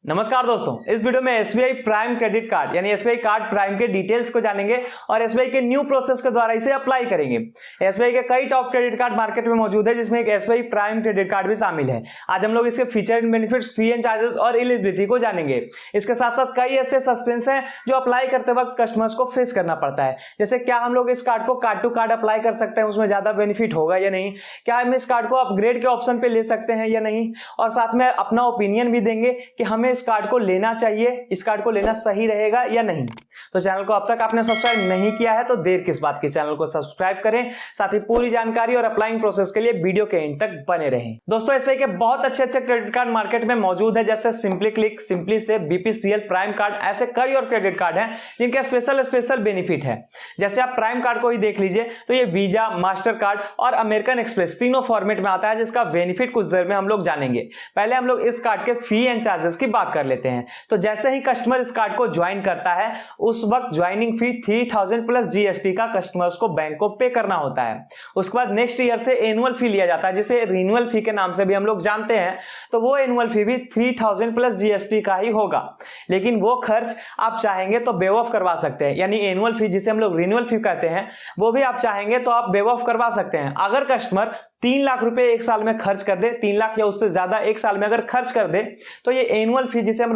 नमस्कार दोस्तों, इस वीडियो में एसबीआई प्राइम क्रेडिट कार्ड यानी एसबीआई कार्ड प्राइम के डिटेल्स को जानेंगे और एसबीआई के न्यू प्रोसेस के द्वारा इसे अप्लाई करेंगे। एसबीआई के कई टॉप क्रेडिट कार्ड मार्केट में मौजूद है, जिसमें एक एसबीआई प्राइम क्रेडिट कार्ड भी शामिल है। आज हम लोग इसके feature and benefits, fee and charges और एलिजिबिलिटी को जानेंगे। इसके साथ साथ कई ऐसे सस्पेंस हैं जो अप्लाई करते वक्त कस्टमर्स को फेस करना पड़ता है, जैसे क्या हम लोग इस कार्ड को कार्ड टू कार्ड अप्लाई कर सकते हैं, उसमें ज्यादा बेनिफिट होगा या नहीं, क्या हम इस कार्ड को अपग्रेड के ऑप्शन पे ले सकते हैं या नहीं, और साथ में अपना ओपिनियन भी देंगे कि हमें इस कार्ड को लेना चाहिए, इस कार्ड को लेना सही रहेगा या नहीं। तो चैनल को अब तक आपने सब्सक्राइब नहीं किया है तो देर किस बात की, चैनल को सब्सक्राइब करें। साथ ही पूरी जानकारी और अप्लाइंग प्रोसेस के लिए वीडियो के एंड तक बने रहें। दोस्तों, एसबीआई के बहुत अच्छे क्रेडिट कार्ड मार्केट में मौजूद है, जैसे simply click, simply save, BPCL, prime card, ऐसे कई और क्रेडिट कार्ड हैं जिनके स्पेशल बेनिफिट है। जैसे आप प्राइम कार्ड को ही देख लीजिए तो ये वीजा, मास्टर कार्ड और अमेरिकन एक्सप्रेस तीनों फॉर्मेट में आता है, जिसका बेनिफिट कुछ देर में हम लोग जानेंगे। पहले हम लोग इस कार्ड के फी एंड चार्जेस की बात कर लेते हैं। तो जैसे ही कस्टमर इस कार्ड को ज्वाइन करता है, उस वक्त ज्वाइनिंग फी 3000 प्लस जीएसटी का कस्टमर्स को बैंक को पे करना होता है। उसके बाद नेक्स्ट ईयर से एनुअल फी लिया जाता है, जिसे रिन्यूअल फी के नाम से भी हम लोग जानते हैं। तो वो एनुअल फी भी 3000 प्लस जीएसटी का ही होगा, लेकिन वो खर्च आप चाहेंगे तो वेव ऑफ करवा सकते हैं। यानी एनुअल फी, जिसे हम लोग रिन्यूअल फी कहते हैं, वो भी आप चाहेंगे तो आप वेव ऑफ करवा सकते हैं। अगर कस्टमर 3 लाख रुपए एक साल में खर्च कर दे, 3 लाख या उससे ज्यादा एक साल में अगर खर्च कर दे, तो ये एनुअल फी, जिसे हम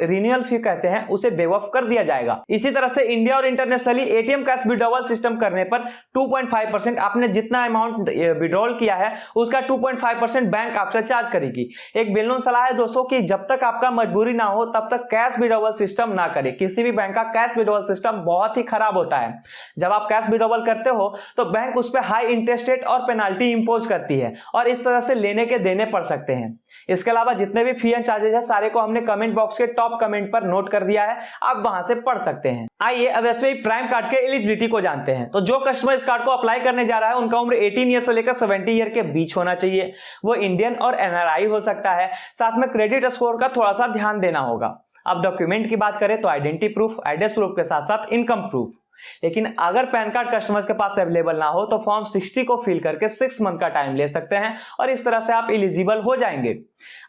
रिन्यूअल फी कहते हैं, उसे वेव ऑफ कर दिया जाएगा। इसी तरह से इंडिया और internationally ATM cash withdrawal system करने पर 2.5% आपने जितना अमाउंट विड्रॉल किया है उसका 2.5% बैंक आपसे चार्ज करेगी। एक बेलून सलाह है दोस्तों कि जब तक आपका मजबूरी ना हो तब तक कैश विड्रॉवल सिस्टम ना करें। किसी भी बैंक का कैश विड्रॉवल सिस्टम बहुत ही खराब होता है। जब आप कैश विड्रॉवल करते हो तो बैंक उस पर हाई इंटरेस्ट रेट और पेनाल्टी इंपोज करती है और इस तरह से लेने के देने पड़ सकते हैं। इसके अलावा जितने भी फी एंड चार्जेस है, सारे को हमने कमेंट बॉक्स के टॉप कमेंट पर नोट कर दिया है, आप वहां से पढ़ सकते हैं। आइए अब एसबीआई प्राइम कार्ड के एलिजिबिलिटी को जानते हैं। तो जो कस्टमर इस कार्ड को अप्लाई करने जा रहा है, उनका उम्र 18 ईयर से लेकर 70 ईयर के बीच होना चाहिए। वो इंडियन और एनआरआई हो सकता है। साथ में क्रेडिट स्कोर का थोड़ा सा ध्यान देना होगा। अब डॉक्यूमेंट की बात करें तो आइडेंटिटी प्रूफ, एड्रेस प्रूफ के साथ साथ इनकम प्रूफ। लेकिन अगर पैन कार्ड कस्टमर्स के पास अवेलेबल ना हो तो फॉर्म 60 को फिल करके 6 मंथ का टाइम ले सकते हैं और इस तरह से आप एलिजिबल हो जाएंगे।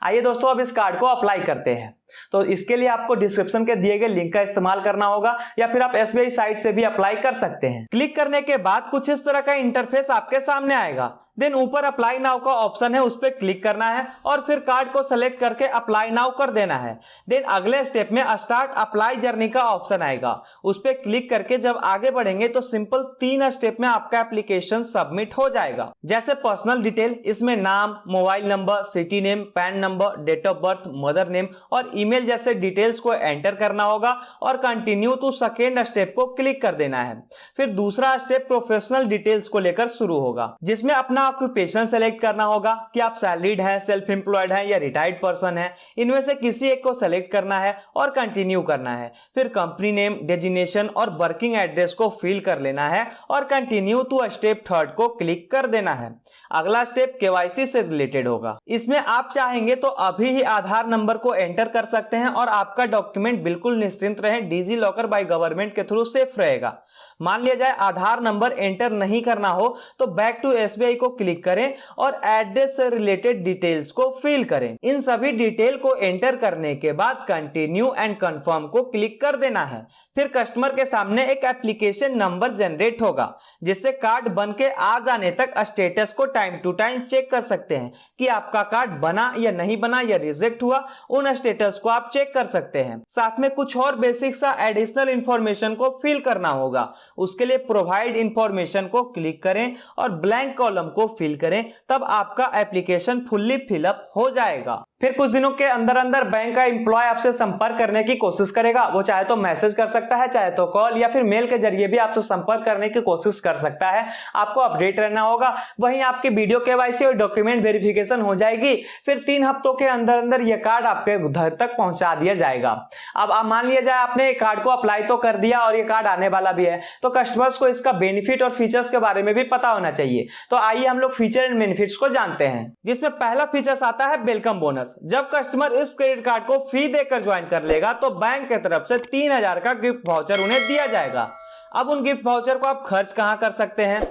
आइए दोस्तों, अब इस कार्ड को अप्लाई करते हैं। तो इसके लिए आपको डिस्क्रिप्शन के दिए गए लिंक का इस्तेमाल करना होगा या फिर आप एसबीआई साइट से भी अप्लाई कर सकते हैं। क्लिक करने के बाद कुछ इस तरह का इंटरफेस आपके सामने आएगा। देन ऊपर अप्लाई नाउ का ऑप्शन है, उस पर क्लिक करना है और फिर कार्ड को सेलेक्ट करके अप्लाई नाउ कर देना है। देन अगले स्टेप में स्टार्ट अप्लाई जर्नी का ऑप्शन आएगा, उस पर क्लिक करके जब आगे बढ़ेंगे तो सिंपल 3 स्टेप में आपका एप्लीकेशन सबमिट हो जाएगा। जैसे पर्सनल डिटेल, इसमें नाम, mobile number, city name, PAN number, date of birth, mother name और ईमेल जैसे डिटेल्स को एंटर करना होगा और कंटिन्यू टू सेकेंड स्टेप को क्लिक कर देना है। फिर दूसरा स्टेप प्रोफेशनल डिटेल्स को लेकर शुरू होगा, जिसमें अपना ऑक्यूपेशन सेलेक्ट करना होगा कि आप सैलरीड हैं, सेल्फ एम्प्लॉयड हैं या रिटायर्ड पर्सन है। इनमें से किसी एक को सेलेक्ट करना है और कंटिन्यू करना है। फिर कंपनी नेम, डेजिग्नेशन और वर्किंग एड्रेस को फिल कर लेना है और कंटिन्यू टू स्टेप 3 को क्लिक कर देना है। अगला स्टेप केवाईसी से रिलेटेड होगा। इसमें आप चाहेंगे तो अभी ही आधार नंबर को एंटर कर सकते हैं और आपका डॉक्यूमेंट बिल्कुल निश्चिंत रहे, डिजी लॉकर बाय गवर्नमेंट के थ्रू सेफ रहेगा। मान लिया जाए आधार नंबर एंटर नहीं करना हो तो बैक टू एसबीआई को क्लिक करें और एड्रेस से रिलेटेड डिटेल्स को फिल करें। इन सभी डिटेल को एंटर करने के बाद कंटिन्यू एंड कंफर्म को क्लिक कर देना है। फिर कस्टमर के सामने एक एप्लीकेशन नंबर जनरेट होगा, जिससे कार्ड बन के आ जाने तक स्टेटस को टाइम टू टाइम चेक कर सकते हैं कि आपका कार्ड बना या नहीं बना या रिजेक्ट हुआ। उन स्टेटस को आप चेक कर सकते हैं। साथ में कुछ और बेसिक सा एडिशनल इंफॉर्मेशन को फिल करना होगा। उसके लिए प्रोवाइड इंफॉर्मेशन को क्लिक करें और ब्लैंक कॉलम को फिल करें, तब आपका एप्लीकेशन फुल्ली फिलअप हो जाएगा। फिर कुछ दिनों के अंदर अंदर बैंक का एम्प्लॉय आपसे संपर्क करने की कोशिश करेगा। वो चाहे तो मैसेज कर सकता है, चाहे तो कॉल या फिर मेल के जरिए भी आपसे संपर्क करने की कोशिश कर सकता है। आपको अपडेट रहना होगा। वहीं आपकी वीडियो केवाईसी और डॉक्यूमेंट वेरिफिकेशन हो जाएगी। फिर 3 हफ्तों के अंदर अंदर यह कार्ड आपके घर तक पहुंचा दिया जाएगा। अब आप मान लिया जाए आपने कार्ड को अप्लाई तो कर दिया और ये कार्ड आने वाला भी है, तो कस्टमर्स को इसका बेनिफिट और फीचर्स के बारे में भी पता होना चाहिए। तो आइए हम लोग फीचर एंड बेनिफिट्स को जानते हैं, जिसमें पहला फीचर्स आता है वेलकम बोनस। जब कस्टमर इस क्रेडिट कार्ड को फी देकर ज्वाइन कर लेगा तो बैंक की तरफ से 3000 का गिफ्ट वाउचर उन्हें दिया जाएगा। अब उन गिफ्ट वाउचर को आप खर्च कहां कर सकते हैं?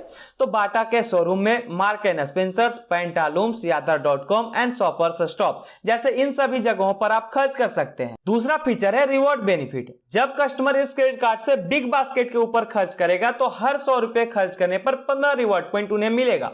तो बाटा के शोरूम में, मार्क एंड स्पेंसर्स, पेंटालूम्स, यात्रा.com एंड शॉपर्स स्टॉप जैसे इन सभी जगहों पर आप खर्च कर सकते हैं। दूसरा फीचर है रिवॉर्ड बेनिफिट। जब कस्टमर इस क्रेडिट कार्ड से बिग बास्केट के ऊपर खर्च करेगा तो हर 100 रुपए खर्च करने पर 15 रिवॉर्ड पॉइंट उन्हें मिलेगा।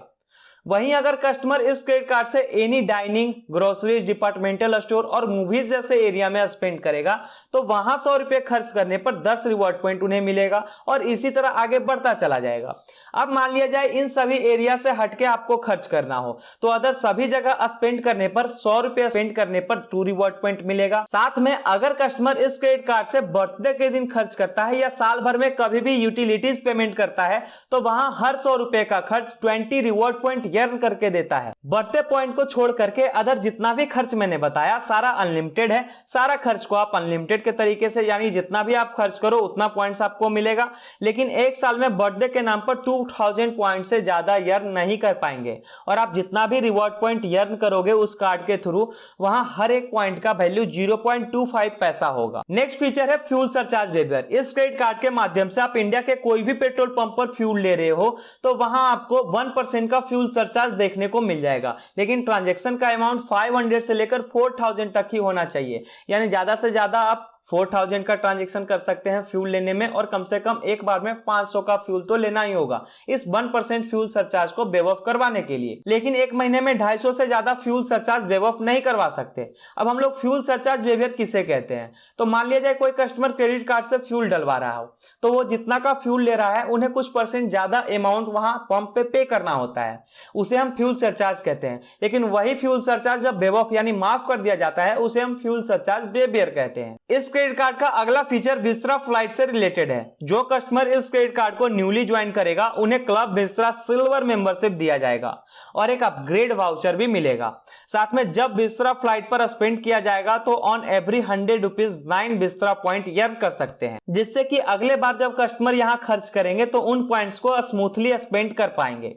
वहीं अगर कस्टमर इस क्रेडिट कार्ड से any dining, groceries, departmental store और मूवीज जैसे एरिया में स्पेंड करेगा तो वहां 100 रुपए खर्च करने पर 10 रिवॉर्ड पॉइंट उन्हें मिलेगा और इसी तरह आगे बढ़ता चला जाएगा। अब मान लिया जाए इन सभी एरिया से हटके आपको खर्च करना हो तो अदर सभी जगह स्पेंड करने पर 100 रुपए स्पेंड करने पर 2 रिवॉर्ड पॉइंट मिलेगा। साथ में अगर कस्टमर इस क्रेडिट कार्ड से बर्थडे के दिन खर्च करता है या साल भर में कभी भी यूटिलिटीज पेमेंट करता है तो वहां हर 100 रुपए का खर्च 20 रिवॉर्ड पॉइंट अर्न करके देता है। बर्थडे पॉइंट को छोड़ करके अदर जितना भी खर्च मैंने बताया सारा अनलिमिटेड है। सारा खर्च को आप अनलिमिटेड के तरीके से, यानी जितना भी आप खर्च करो उतना पॉइंट्स आपको मिलेगा, लेकिन एक साल में बर्थडे के नाम पर 2000 पॉइंट से ज्यादा अर्न नहीं कर पाएंगे। और आप जितना भी रिवॉर्ड पॉइंट अर्न करोगे उस कार्ड के थ्रू, वहां हर एक पॉइंट का वैल्यू 0.25 पैसा होगा। नेक्स्ट फीचर है फ्यूल सरचार्ज वेवर। इस क्रेडिट कार्ड के माध्यम से आप इंडिया के कोई भी पेट्रोल पंप पर फ्यूल ले रहे हो तो वहां आपको 1% का फ्यूल सरचार्ज देखने को मिल जाएगा, लेकिन ट्रांजैक्शन का अमाउंट 500 से लेकर 4000 तक ही होना चाहिए। यानी ज्यादा से ज्यादा आप 4000 का ट्रांजैक्शन कर सकते हैं फ्यूल लेने में और कम से कम एक बार में 500 का फ्यूल तो लेना ही होगा इस 1% फ्यूल सरचार्ज को वेव ऑफ करवाने के लिए। लेकिन एक महीने में 250 से ज्यादा फ्यूल सरचार्ज वेव ऑफ नहीं करवा सकते। अब हम लोग फ्यूल सरचार्ज वेवर किसे कहते हैं? तो मान लिया जाए कोई कस्टमर क्रेडिट कार्ड से फ्यूल डलवा रहा हो तो वो जितना का फ्यूल ले रहा है उन्हें कुछ परसेंट ज्यादा अमाउंट वहां पंप पे करना होता है, उसे हम फ्यूल सरचार्ज कहते हैं। लेकिन वही फ्यूल सरचार्ज जब वेव ऑफ यानी माफ कर दिया जाता है उसे हम फ्यूल सरचार्ज वेवियर कहते हैं। इस क्रेडिट कार्ड का अगला फीचर विस्तारा फ्लाइट से रिलेटेड है। जो कस्टमर इस क्रेडिट कार्ड को न्यूली ज्वाइन करेगा उन्हें क्लब विस्तारा सिल्वर मेंबरशिप दिया जाएगा और एक अपग्रेड वाउचर भी मिलेगा। साथ में जब विस्तारा फ्लाइट पर स्पेंड किया जाएगा तो on every 100 rupees 9 Vistara point earn कर सकते हैं, जिससे कि अगले बार जब कस्टमर यहां खर्च करेंगे तो उन पॉइंट्स को स्मूथली स्पेंड कर पाएंगे।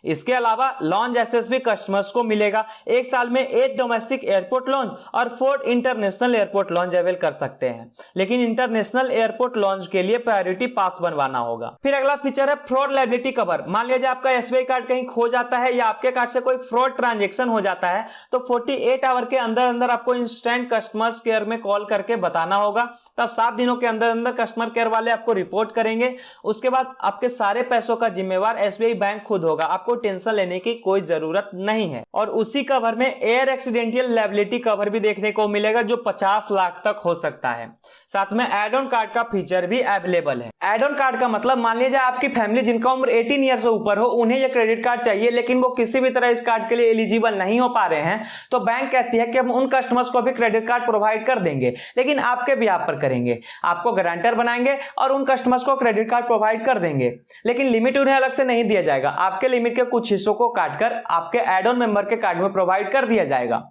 इसके अलावा लॉन्च एक्सेस भी कस्टमर्स को मिलेगा। एक साल में 8 डोमेस्टिक एयरपोर्ट लॉन्च और 4 इंटरनेशनल एयरपोर्ट लॉन्च अवेल कर सकते हैं, लेकिन इंटरनेशनल एयरपोर्ट लॉन्च के लिए प्रायोरिटी पास बनवाना होगा। फिर अगला फीचर है फ्रॉड लायबिलिटी कवर। मान लीजिए आपका एसबीआई कार्ड कहीं खो जाता है या आपके कार्ड से कोई फ्रॉड ट्रांजेक्शन हो जाता है तो 48 आवर के अंदर अंदर आपको इंस्टेंट कस्टमर्स केयर में कॉल करके बताना होगा। तब 7 दिनों के अंदर अंदर कस्टमर केयर वाले आपको रिपोर्ट करेंगे। उसके बाद आपके सारे पैसों का जिम्मेवार एसबीआई बैंक खुद होगा, आपको टेंशन लेने की कोई जरूरत नहीं है। और उसी कवर में एयर एक्सीडेंटल लायबिलिटी कवर भी देखने को मिलेगा जो 50 लाख तक हो सकता है। साथ में एड ऑन कार्ड का फीचर भी अवेलेबल है। एड ऑन कार्ड का मतलब मान लीजिए आपकी फैमिली जिनका उम्र 18 ईयर से ऊपर हो उन्हें यह क्रेडिट कार्ड चाहिए, लेकिन वो किसी भी तरह इस कार्ड के लिए एलिजिबल नहीं हो पा रहे हैं, तो बैंक कहती है कि हम उन कस्टमर्स को भी क्रेडिट कार्ड प्रोवाइड कर देंगे, लेकिन आपके बिहाफ पर करेंगे, आपको गारंटर बनाएंगे और उन कस्टमर्स को क्रेडिट कार्ड प्रोवाइड कर देंगे। लेकिन लिमिट उन्हें अलग से नहीं दिया जाएगा, आपके लिमिट के कुछ हिस्सों को काटकर आपके एड ऑन मेंबर के कार्ड में प्रोवाइड कर दिया जाएगा।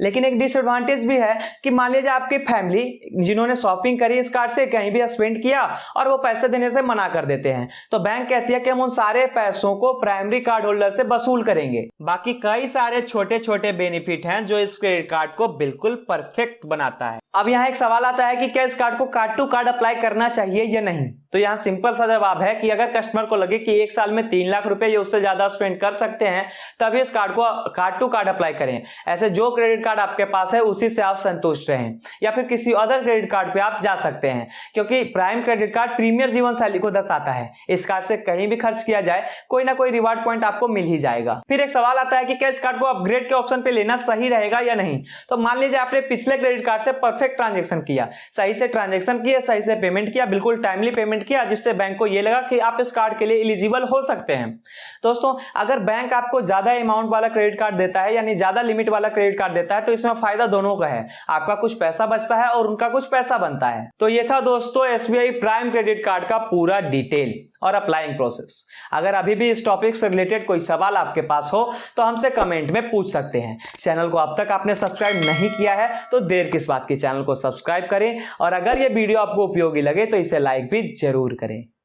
लेकिन एक डिसएडवांटेज भी है कि मान लीजिए आपकी फैमिली जिन्होंने शॉपिंग करी इस कार्ड से कहीं भी स्पेंड किया और वो पैसे देने से मना कर देते हैं, तो बैंक कहती है कि हम उन सारे पैसों को प्राइमरी कार्ड होल्डर से वसूल करेंगे। बाकी कई सारे छोटे छोटे बेनिफिट हैं जो इस क्रेडिट कार्ड को बिल्कुल परफेक्ट बनाता है। अब यहाँ एक सवाल आता है कि क्या इस कार्ड को कार्ड टू कार्ड अप्लाई करना चाहिए या नहीं? तो यहाँ सिंपल सा जवाब है कि अगर कस्टमर को लगे कि एक साल में 3 लाख रुपए या उससे ज्यादा स्पेंड कर सकते हैं तभी इस कार्ड को कार्ड टू कार्ड अप्लाई करें। ऐसे जो क्रेडिट कार्ड आपके पास है उसी से आप संतुष्ट रहें या फिर किसी अदर क्रेडिट कार्ड पे आप जा सकते हैं, क्योंकि प्राइम क्रेडिट कार्ड प्रीमियर जीवन शैली को दर्शाता है। इस कार्ड से कहीं भी खर्च किया जाए कोई ना कोई रिवार्ड पॉइंट आपको मिल ही जाएगा। फिर एक सवाल आता है कि क्या इस कार्ड को अपग्रेड के ऑप्शन पे लेना सही रहेगा या नहीं? तो मान लीजिए आपने पिछले क्रेडिट कार्ड से परफेक्ट ट्रांजेक्शन किया, सही से ट्रांजेक्शन किया, सही से पेमेंट किया, बिल्कुल टाइमली पेमेंट किया, जिससे बैंक को यह लगा कि आप इस कार्ड के लिए एलिजिबल हो सकते हैं। दोस्तों, अगर बैंक आपको ज्यादा अमाउंट वाला क्रेडिट कार्ड देता है यानी ज्यादा लिमिट वाला क्रेडिट कार्ड देता है तो इसमें फायदा दोनों का है, आपका कुछ पैसा बचता है और उनका कुछ पैसा बनता है। तो ये था दोस्तों एसबीआई प्राइम क्रेडिट कार्ड का पूरा डिटेल और अप्लाइंग प्रोसेस। अगर अभी भी इस टॉपिक से रिलेटेड कोई सवाल आपके पास हो तो हमसे कमेंट में पूछ सकते हैं। चैनल को अब तक आपने सब्सक्राइब नहीं किया है तो देर किस बात की, चैनल को सब्सक्राइब करें और अगर ये वीडियो आपको उपयोगी लगे तो इसे लाइक भी जरूर करें।